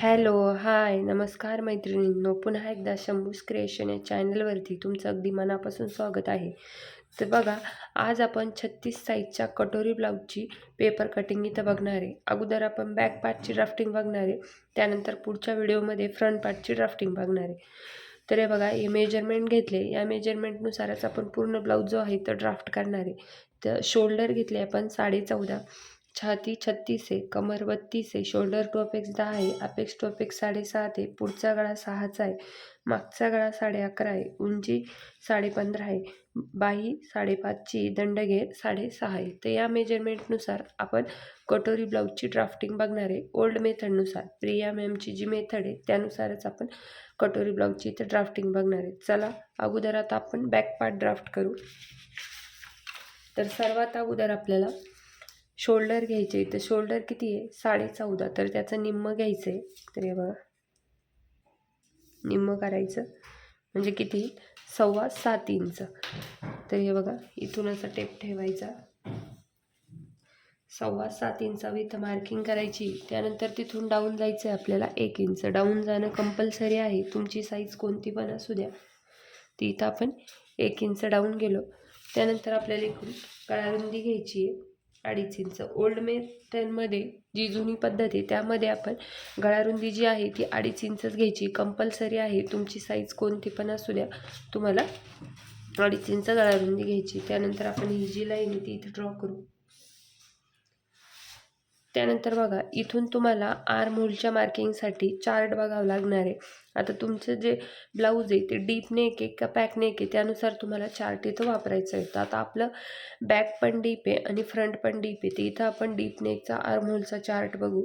Hello, हाय, नमस्कार मैत्रिणींनो. पुन्हा एकदा शंभूज क्रिएशन या चॅनलवरती तुमचं अगदी मनापासून स्वागत आहे. तर बघा, आज आपण 36 साईजच्या कटोरी ब्लाऊजची पेपर कटिंग इथं बघणार आहे. अगोदर आपण बॅक पार्टची ड्राफ्टिंग बघणार आहे, त्यानंतर पुढच्या व्हिडिओमध्ये फ्रंट पार्टची ड्राफ्टिंग बघणार आहे. तर हे बघा, हे मेजरमेंट घेतले, या मेजरमेंटनुसारच आपण पूर्ण ब्लाऊज जो आहे तो ड्राफ्ट करणार आहे. तर शोल्डर घेतले आपण 14.5, छाती 36 आहे, कमर 32 आहे, शोल्डर टू अपेक्स 10 आहे, अपेक्स टू अपेक्स 7.5 आहे, पुढचा गळा 6चा आहे, मागचा गळा 11.5 आहे, उंची 15.5 आहे, बाही 5.5ची, दंडघेर 6.5 आहे. तर या मेजरमेंटनुसार आपण कटोरी ब्लाऊजची ड्राफ्टिंग बघणार आहे. ओल्ड मेथडनुसार प्रिया मॅमची जी मेथड आहे त्यानुसारच आपण कटोरी ब्लाऊजची इथं ड्राफ्टिंग बघणार आहे. चला, अगोदर आता आपण बॅक पार्ट ड्राफ्ट करू. तर सर्वात अगोदर आपल्याला शोल्डर घ्यायचे. तर शोल्डर किती आहे? 14.5. तर त्याचं निम्म घ्यायचं आहे. तर हे बघा, निम्म करायचं म्हणजे किती? 7.25 इंच. तर हे बघा, इथून असा टेप ठेवायचा, 7.25 इंचावर इथं मार्किंग करायची. त्यानंतर तिथून डाऊन जायचं आहे आपल्याला 1 इंच. डाऊन जाणं कंपल्सरी आहे, तुमची साईज कोणती पण असू द्या. ती इथं आपण 1 इंच डाऊन गेलो. त्यानंतर आपल्याला इकडून गळारुंदी घ्यायची आहे 2.5 इंच. ओल्ड मेथडमध्ये जी जुनी पद्धत आहे त्यामध्ये आपण गळारुंदी जी आहे ती 2.5 इंचच घ्यायची, कंपल्सरी आहे. तुमची साईज कोणती पण असू द्या, तुम्हाला 2.5 इंच गळारुंदी घ्यायची. त्यानंतर आपण ही जी लाईन आहे ती इथे ड्रॉ करू. त्यानंतर बघा, इथून तुम्हाला आर्म होलच्या मार्किंगसाठी चार्ट बघावं लागणार आहे. आता तुमचं जे ब्लाऊज आहे ते डीप नेक आहे का पॅक नेक आहे त्यानुसार तुम्हाला चार्ट इथं वापरायचं आहे. तर आता आपलं बॅक पण डीप आहे आणि फ्रंट पण डीप आहे. तर इथं आपण डीप नेकचा आर्म होलचा चार्ट बघू.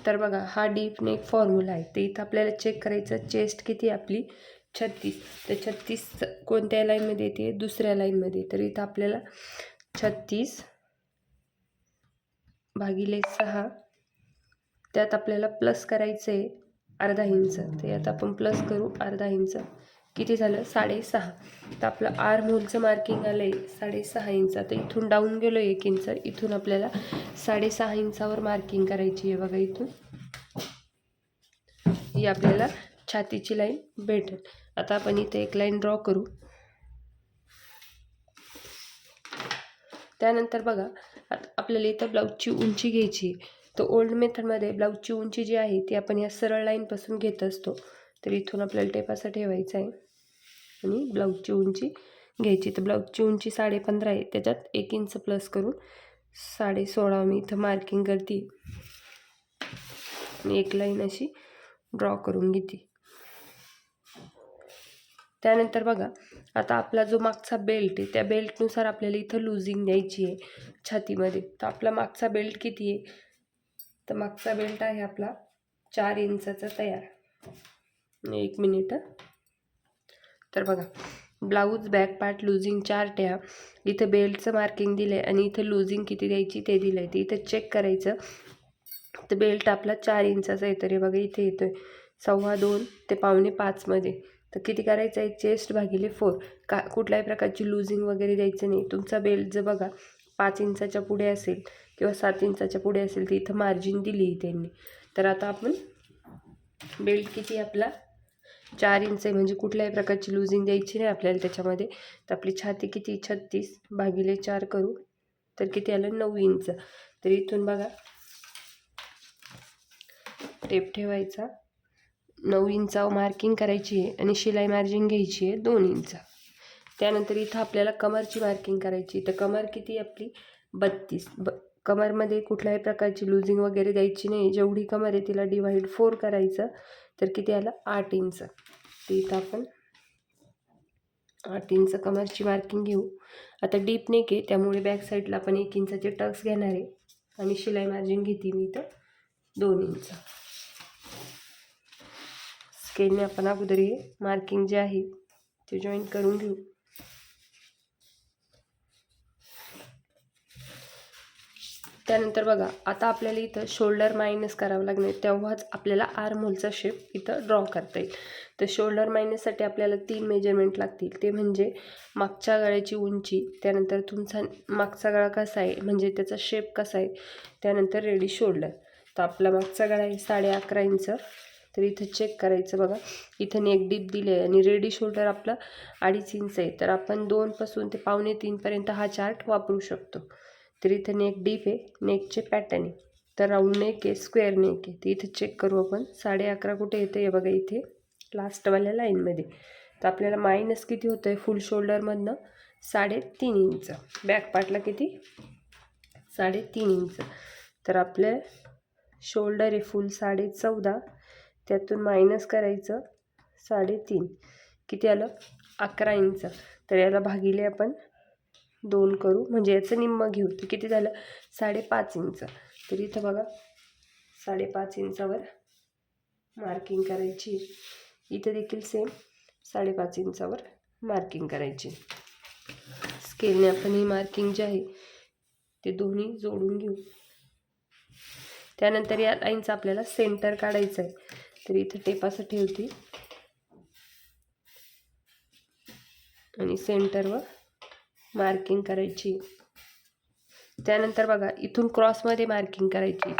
तर बघा, हा डीप नेक फॉर्म्युला आहे. तर इथं आपल्याला चेक करायचं, चेस्ट किती आपली 36. तर 36 कोणत्या लाईनमध्ये येते? दुसऱ्या लाईनमध्ये. तर इथं आपल्याला 36 भागिले 6, त्यात आपल्याला प्लस करायचं आहे अर्धा इंच. ते आता आपण प्लस करू अर्धा इंच. किती झालं? 6.5. तर आपलं आर्म होलचं मार्किंग आलं आहे 6.5 इंच. तर इथून डाऊन गेलो 1 इंच. इथून आपल्याला 6.5 इंचावर मार्किंग करायची आहे. बघा, इथून ही आपल्याला छातीची लाईन भेटेल. आता आपण इथे एक लाईन ड्रॉ करू. त्यानंतर बघा, आपल्याला इथं ब्लाऊजची उंची घ्यायची. तर ओल्ड मेथडमध्ये ब्लाऊजची उंची जी आहे ती आपण या सरळ लाईनपासून घेत असतो. तर इथून आपल्याला टेप असा ठेवायचा आहे आणि ब्लाऊजची उंची घ्यायची. तर ब्लाऊजची उंची 15.5 आहे, त्याच्यात 1 इंच प्लस करून 16.5 मी इथं मार्किंग करते आणि एक लाईन अशी ड्रॉ करून घेते. त्यानंतर बघा, आता आपला जो मागचा बेल्ट आहे त्या बेल्टनुसार आपल्याला इथं लूजिंग द्यायची आहे छातीमध्ये. तर आपला मागचा बेल्ट किती आहे? तर मागचा बेल्ट आहे आपला 4 इंचाचा तयार. 1 मिनिट. तर बघा, blouse back part losing chart आहे. इथं बेल्टचं मार्किंग दिलं आहे आणि इथं लूजिंग किती द्यायची ते दिलं आहे. तर इथं चेक करायचं. तर बेल्ट आपला 4 इंचाचा आहे. तर बघा, इथे येतो आहे 2.25 ते 4.25 मध्ये. तर किती करायचं आहे? चेस्ट भागिले 4. कुठल्याही प्रकारची लूजिंग वगैरे द्यायचं नाही. तुमचा बेल्ट जर बघा 5 इंचाच्या पुढे असेल किंवा 7 इंचाच्या पुढे असेल तर इथं मार्जिन दिली त्यांनी. तर आता आपण बेल्ट किती आपला 4 इंच आहे, म्हणजे कुठल्याही प्रकारची लूजिंग द्यायची नाही आपल्याला त्याच्यामध्ये. तर आपली छाती किती? 36 भागिले 4 करू तर किती आलं? 9 इंच. तर इथून बघा, टेप ठेवायचा, 9 इंचावर मार्किंग करायची आहे आणि शिलाई मार्जिन घ्यायची आहे 2 इंच. त्यानंतर इथं आपल्याला कमरची मार्किंग करायची. तर कमर किती आपली? 32. कमरमध्ये कुठल्याही प्रकारची लूजिंग वगैरे द्यायची नाही. जेवढी कमर आहे तिला डिवाइड 4 करायचं. तर किती आलं? 8 इंच. तर इथं आपण 8 इंच कमरची मार्किंग घेऊ. आता डीप नेक आहे त्यामुळे बॅक साईडला आपण 1 इंचाचे टक्स घेणार आहे आणि शिलाई मार्जिन घेते मी इथं 2 इंच. स्केलने आपण अगोदर हे मार्किंग जे आहे ते जॉईन करून घेऊ. त्यानंतर बघा, आता आपल्याला इथं शोल्डर मायनस करावं लागणार, तेव्हाच आपल्याला आर्म होलचा शेप इथं ड्रॉ करता येईल. तर शोल्डर मायनससाठी आपल्याला 3 मेजरमेंट लागतील. ते म्हणजे मागच्या गळ्याची उंची, त्यानंतर तुमचा मागचा गळा कसा आहे म्हणजे त्याचा शेप कसा आहे, त्यानंतर रेडी शोल्डर. तर आपला मागचा गळा आहे 11.5 इंच. तर इथं चेक करायचं बघा, इथं नेक डीप दिले आहे आणि रेडी शोल्डर आपलं 2.5 इंच आहे. तर आपण 2 पासून ते 2.25 पर्यंत हा चार्ट वापरू शकतो. तर इथं नेक डीप आहे, नेकचे पॅटर्न आहे. तर राऊंड नेक आहे, स्क्वेअर नेक आहे. तर इथे चेक करू आपण 11.5 कुठे येतं आहे बघा, इथे लास्टवाल्या लाईनमध्ये. तर आपल्याला मायनस किती होतं आहे फुल शोल्डरमधनं 3.5 इंच. बॅक पार्टला किती 3.5 इंच. तर आपल्या शोल्डर आहे फुल 14.5, त्यातून मायनस करायचं 3.5, किती आलं 11 इंच. तर याला भागिले आपण 2 करू, म्हणजे याचं निम्म घेऊ. तर किती झालं 5.5 इंच. तर इथं बघा 5.5 इंचावर मार्किंग करायची. इथं देखील सेम 5.5 इंचावर मार्किंग करायची. स्केलने आपण ही मार्किंग जे आहे ते दोन्ही जोडून घेऊ. त्यानंतर या लाईनचा आपल्याला सेंटर काढायचं आहे. तर इथं टेप असं ठेवते आणि सेंटरवर मार्किंग करायची. त्यानंतर बघा इथून क्रॉसमध्ये मार्किंग करायची.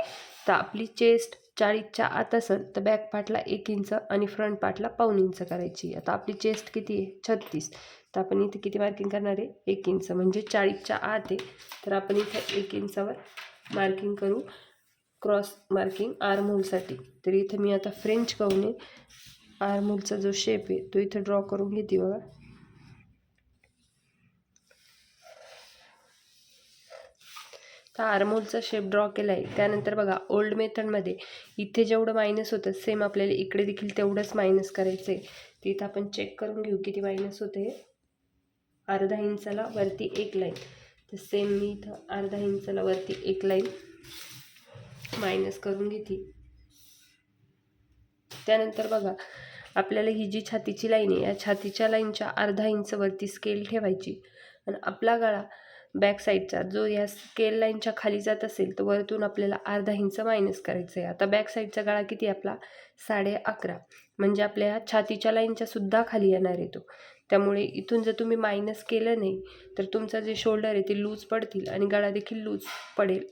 तर आपली चेस्ट 40च्या आत असेल तर बॅक पार्टला 1 इंच आणि फ्रंट पार्टला 1.5 इंच करायची. आता आपली चेस्ट किती आहे 36, तर आपण इथे किती मार्किंग करणार आहे 1 इंच, म्हणजे 40च्या आत आहे. तर आपण इथे 1 इंचावर मार्किंग करू क्रॉस मार्किंग आर्महोलसाठी. तर इथे मी आता फ्रेंच कर्वने आर्महोलचा जो शेप आहे तो इथे ड्रॉ करून घेते बघा. तर आर्महोलचा शेप ड्रॉ केला आहे. त्यानंतर बघा ओल्ड मेथडमध्ये इथे जेवढं मायनस होतं सेम आपल्याला इकडे देखील तेवढंच मायनस करायचं आहे. तर इथं आपण चेक करून घेऊ किती मायनस होते. 1/2 इंचाला वरती 1 लाईन. तर सेम मी इथं 1/2 इंचाला वरती 1 लाईन मायनस करून घेते. त्यानंतर बघा आपल्याला ही जी छातीची लाईन आहे या छातीच्या लाईनच्या 1/2 इंच वरती स्केल ठेवायची आणि आपला गळा बॅक साईडचा जो या स्केल लाईनच्या खाली जात असेल तर वरतून आपल्याला 1/2 इंच मायनस करायचं आहे. आता बॅक साईडचा गळा किती आपला 11.5, म्हणजे आपल्या छातीच्या लाईनच्या सुद्धा खाली येणार आहे तो. त्यामुळे इथून जर तुम्ही मायनस केलं नाही तर तुमचं जे शोल्डर आहे ते लूज पडतील आणि गळा देखील लूज पडेल.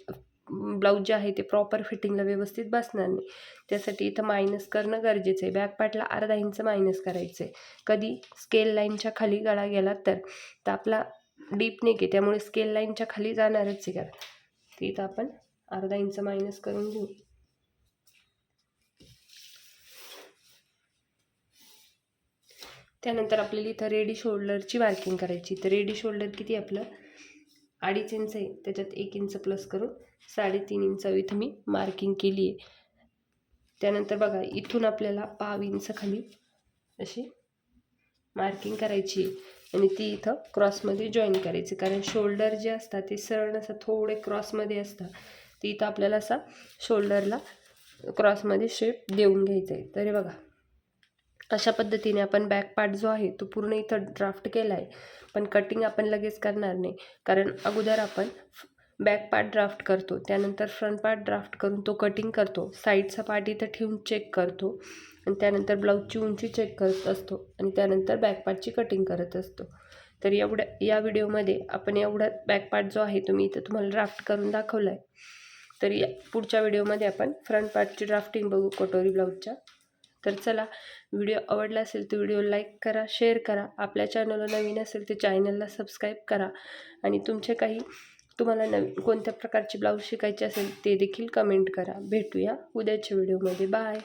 ब्लाऊज जे आहे ते प्रॉपर फिटिंगला व्यवस्थित बसणार नाही. त्यासाठी इथं मायनस करणं गरजेचं आहे. बॅक पार्टला 1/2 इंच मायनस करायचं आहे. कधी स्केल लाईनच्या खाली गळा गेला तर आपला डीप नेक आहे त्यामुळे स्केल लाईनच्या खाली जाणारच आहे गळा. तर इथं आपण 1/2 इंच मायनस करून घेऊ. त्यानंतर आपल्याला इथं रेडी शोल्डरची मार्किंग करायची. तर रेडी शोल्डर किती आपलं 2.5 इंच आहे, त्याच्यात 1 इंच प्लस करून 3.5 इंच इथं मी मार्किंग केली आहे. त्यानंतर बघा इथून आपल्याला 1/2 इंच खाली अशी मार्किंग करायची आणि ती इथं क्रॉसमध्ये जॉईन करायची. कारण शोल्डर जे असतात ते सरळ असं थोडे क्रॉसमध्ये असतात. तर इथं आपल्याला असा शोल्डरला क्रॉसमध्ये शेप देऊन घ्यायचा आहे. तर हे बघा अशा पद्धतीने आपण बॅक पार्ट जो आहे तो पूर्ण इथं ड्राफ्ट केला आहे. पण कटिंग आपण लगेच करणार नाही, कारण अगोदर आपण बॅक पार्ट ड्राफ्ट करतो, त्यानंतर फ्रंट पार्ट ड्राफ्ट करून तो कटिंग करतो, साईडचा पार्ट इथं ठेवून चेक करतो आणि त्यानंतर ब्लाऊजची उंची चेक करत असतो आणि त्यानंतर बॅक पार्टची कटिंग करत असतो. तर या व्हिडिओमध्ये आपण एवढा बॅक पार्ट जो आहे तो मी इथं तुम्हाला ड्राफ्ट करून दाखवला आहे. तर पुढच्या व्हिडिओमध्ये आपण फ्रंट पार्टची ड्राफ्टिंग बघू कटोरी ब्लाऊजच्या. तर चला, व्हिडिओ आवडला असेल तर व्हिडिओ लाईक करा, शेअर करा. आपल्या चॅनलला नवीन असेल तर चॅनलला सबस्क्राईब करा आणि तुम्हाला नवीन कोणत्या प्रकारचे ब्लाऊज शिकायचे असेल ते देखील कमेंट करा. भेटूया उद्याच्या व्हिडिओमध्ये. बाय.